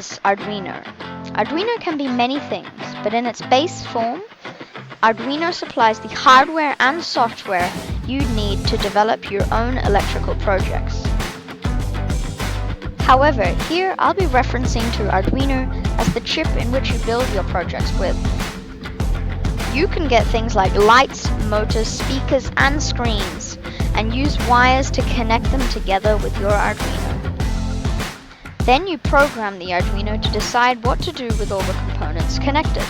is Arduino. Arduino can be many things, but in its base form, Arduino supplies the hardware and software you need to develop your own electrical projects. However, here I'll be referencing to Arduino as the chip in which you build your projects with. You can get things like lights, motors, speakers, and screens, and use wires to connect them together with your Arduino. Then you program the Arduino to decide what to do with all the components connected.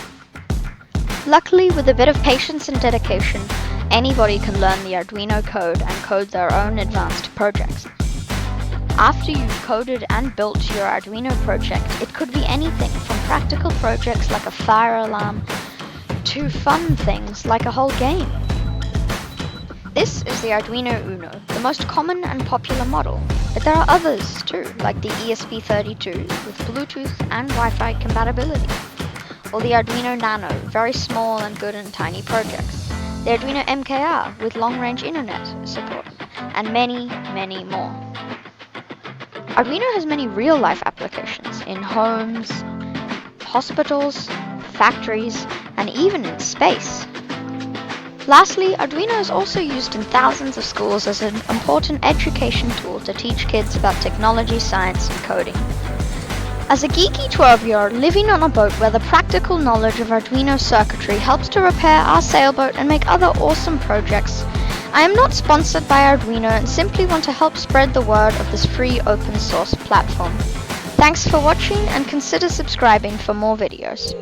Luckily, with a bit of patience and dedication, anybody can learn the Arduino code and code their own advanced projects. After you've coded and built your Arduino project, it could be anything from practical projects like a fire alarm to fun things like a whole game. This is the Arduino Uno, the most common and popular model, but there are others too, like the ESP32 with Bluetooth and Wi-Fi compatibility, or the Arduino Nano, very small and good in tiny projects, the Arduino MKR with long-range internet support, and many, many more. Arduino has many real-life applications in homes, hospitals, factories, and even in space. Lastly, Arduino is also used in thousands of schools as an important education tool to teach kids about technology, science, and coding. As a geeky 12-year-old living on a boat where the practical knowledge of Arduino circuitry helps to repair our sailboat and make other awesome projects, I am not sponsored by Arduino and simply want to help spread the word of this free open source platform. Thanks for watching and consider subscribing for more videos.